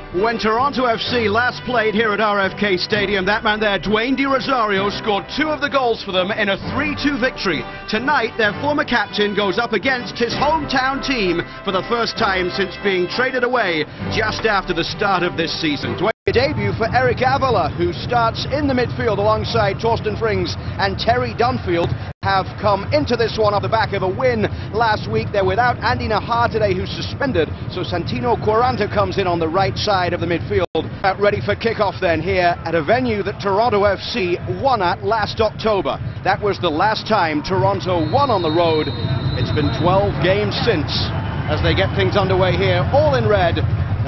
When Toronto FC last played here at RFK Stadium, that man there, Dwayne De Rosario, scored 2 of the goals for them in a 3-2 victory. Tonight, their former captain goes up against his hometown team for the first time since being traded away just after the start of this season. Debut for Eric Avila, who starts in the midfield alongside Torsten Frings and Terry Dunfield, have come into this one off the back of a win last week. They're without Andy Najar today, who's suspended, so Santino Quaranta comes in on the right side of the midfield. Ready for kickoff then here at a venue that Toronto FC won at last October. That was the last time Toronto won on the road. It's been 12 games since, as they get things underway here, all in red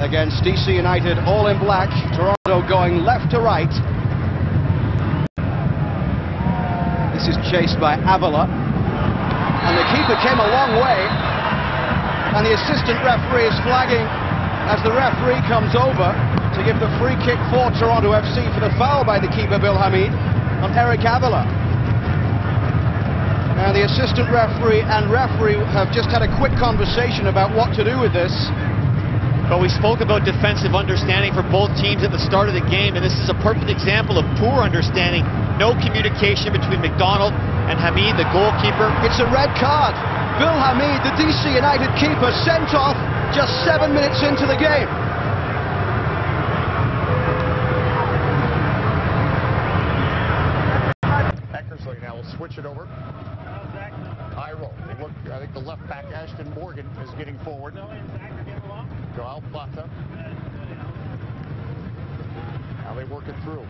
against DC United, all in black. Toronto going left to right. This is chased by Avila, and the keeper came a long way, and the assistant referee is flagging as the referee comes over to give the free kick for Toronto FC for the foul by the keeper Bill Hamid on Eric Avila. Now the assistant referee and referee have just had a quick conversation about what to do with this. But we spoke about defensive understanding for both teams at the start of the game, and this is a perfect example of poor understanding. No communication between McDonald and Hamid, the goalkeeper. It's a red card. Bill Hamid, the DC United keeper, sent off just 7 minutes into the game. Eckersley now will switch it over. Iro. I think the left back, Ashton Morgan, is getting forward. Joel Plata. Now they work it through.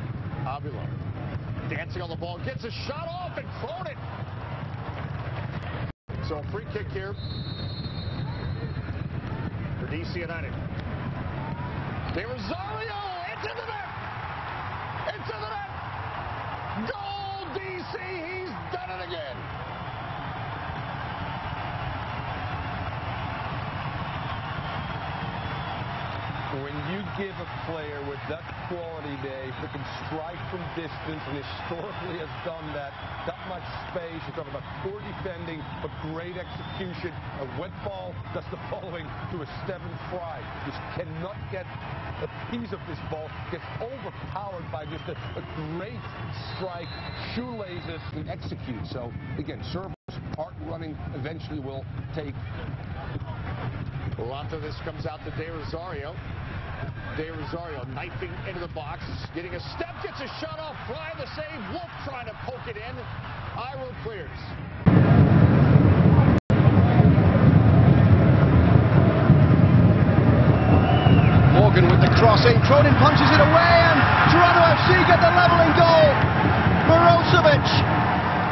Avila dancing on the ball, gets a shot off and thrown it. So free kick here for DC United. De Rosario into the net. Into the net. Goal DC. He's done it again. When you give a player with that quality day who can strike from distance and historically has done that much space, you're talking about poor defending but great execution. A wet ball does the following to a Stephen Fry. Just cannot get a piece of this ball, gets overpowered by just a great strike, shoelaces, and execute. So again, service, part running eventually will take. Quaranta, this comes out to De Rosario. De Rosario knifing into the box, getting a step, gets a shot off, Fry the save, Wolf trying to poke it in. Iro clears. Morgan with the crossing, Cronin punches it away, and Toronto FC get the leveling goal. Mirosevic,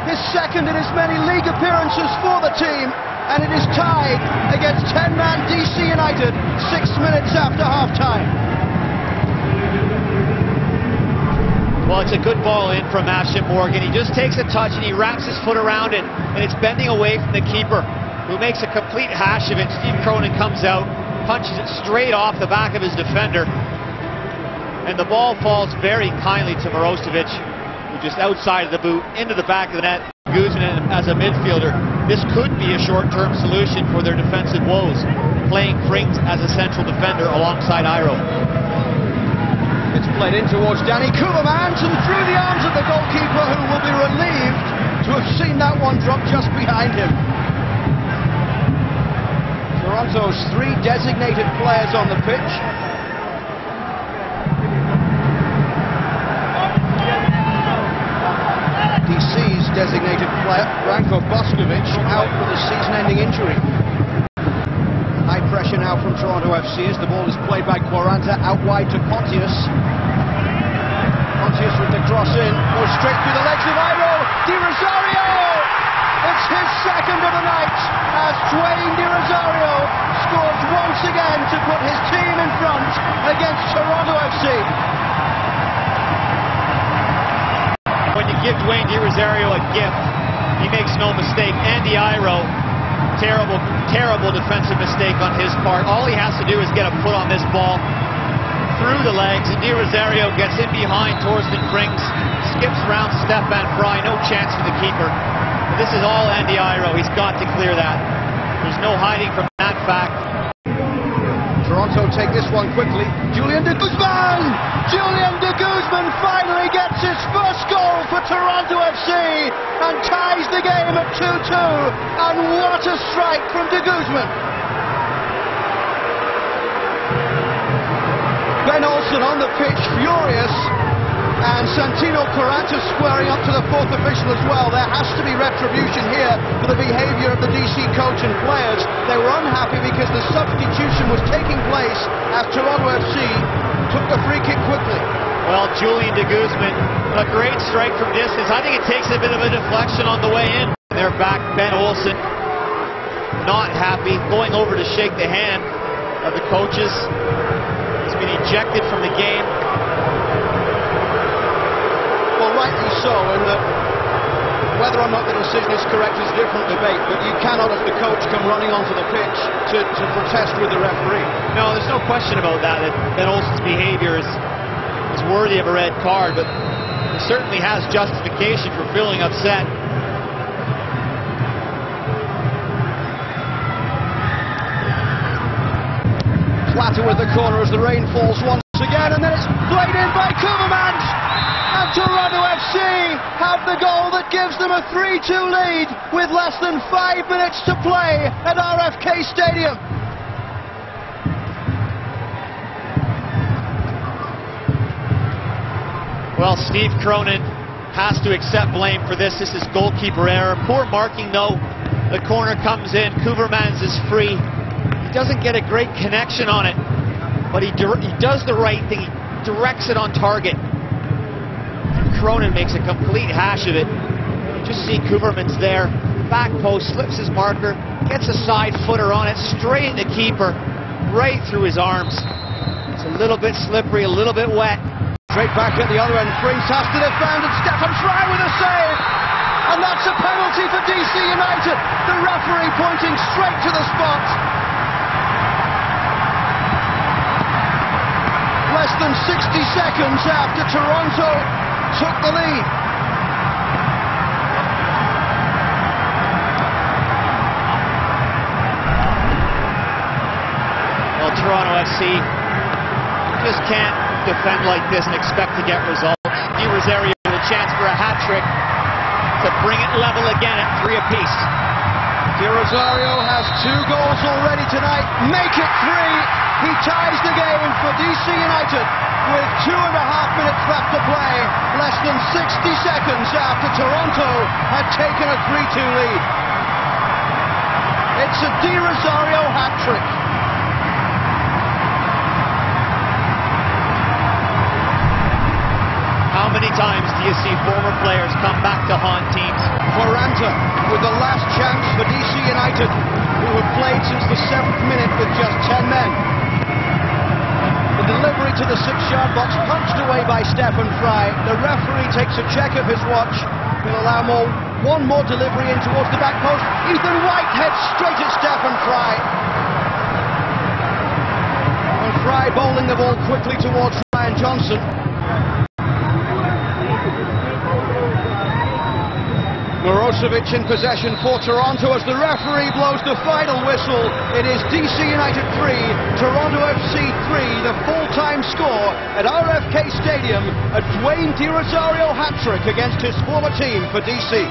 his second in as many league appearances for the team, and it is tied against 10-man DC United 6 minutes after half-time. Well, it's a good ball in from Ashton Morgan. He just takes a touch and he wraps his foot around it, and it's bending away from the keeper, who makes a complete hash of it. Steve Cronin comes out, punches it straight off the back of his defender, and the ball falls very kindly to Mirosevic, who just outside of the boot, into the back of the net. Guzman as a midfielder. This could be a short-term solution for their defensive woes, playing Frings as a central defender alongside Iro. It's played in towards Danny Coopermans and through the arms of the goalkeeper, who will be relieved to have seen that one drop just behind him. Toronto's 3 designated players on the pitch. DC's designated player, Branko Boskovic, out with a season-ending injury. High pressure now from Toronto FC as the ball is played by Quaranta out wide to Pontius. Pontius with the cross in, goes straight through the legs of Iro. De Rosario! It's his second of the night as Dwayne De Rosario scores once again to put his team in front against Toronto FC. When you give Dwayne De Rosario a gift, he makes no mistake. Andy Iro, terrible defensive mistake on his part. All he has to do is get a foot on this ball through the legs, and De Rosario gets in behind Torsten Frings, skips around Stefan Fry, no chance for the keeper. But this is all Andy Iro. He's got to clear that. There's no hiding from that fact. Toronto Toronto take this one quickly. Julian de Guzman! Julian de Guzman finally gets his first goal for Toronto FC and ties the game at 2-2. And what a strike from de Guzman! Ben Olsen on the pitch, furious. And Santino Quaranta squaring up to the fourth official as well. There has to be retribution here for the behaviour of the DC coach and players. They were unhappy because the substitution was taking place as Toronto FC took the free kick quickly. Well, Julian de Guzman, a great strike from distance. I think it takes a bit of a deflection on the way in. They're back, Ben Olsen, not happy, going over to shake the hand of the coaches. He's been ejected from the game. Well, rightly so, and whether or not the decision is correct is a different debate, but you cannot, as the coach, come running onto the pitch to protest with the referee. No, there's no question about that Ben Olsen's behavior is worthy of a red card, but he certainly has justification for feeling upset. Flatter with the corner as the rain falls once again, and then it's played in by Koevermans. And Toronto FC have the goal that gives them a 3-2 lead with less than 5 minutes to play at RFK Stadium. Well, Steve Cronin has to accept blame for this. This is goalkeeper error. Poor marking though. The corner comes in. Koevermans is free. He doesn't get a great connection on it, but he does the right thing. He directs it on target. Cronin makes a complete hash of it. You just see Koevermans there, back post, slips his marker, gets a side footer on it, straight at the keeper, right through his arms. It's a little bit slippery, a little bit wet. Straight back at the other end, Prince has to defend, and Stefan Fry with a save! And that's a penalty for DC United. The referee pointing straight to the spot. Less than 60 seconds after Toronto took the lead. Well, Toronto FC just can't defend like this and expect to get results. Di Rosario with a chance for a hat-trick to bring it level again at 3 apiece. Di Rosario has 2 goals already tonight. Make it 3. He ties the game for DC United with 2.5 minutes left to play, less than 60 seconds after Toronto had taken a 3-2 lead. It's a Di Rosario hat-trick. How many times do you see former players come back to haunt teams? Quaranta with the last chance for DC United, who have played since the 7th minute with just 10 men. The delivery to the 6-yard box, punched away by Stefan Fry. The referee takes a check of his watch. He'll allow one more delivery in towards the back post. Ethan White heads straight at Stefan Fry. And Fry bowling the ball quickly towards Ryan Johnson. Mirosevic in possession for Toronto as the referee blows the final whistle. It is DC United 3, Toronto FC 3, the full-time score at RFK Stadium. A Dwayne Di Rosario hat-trick against his former team for DC.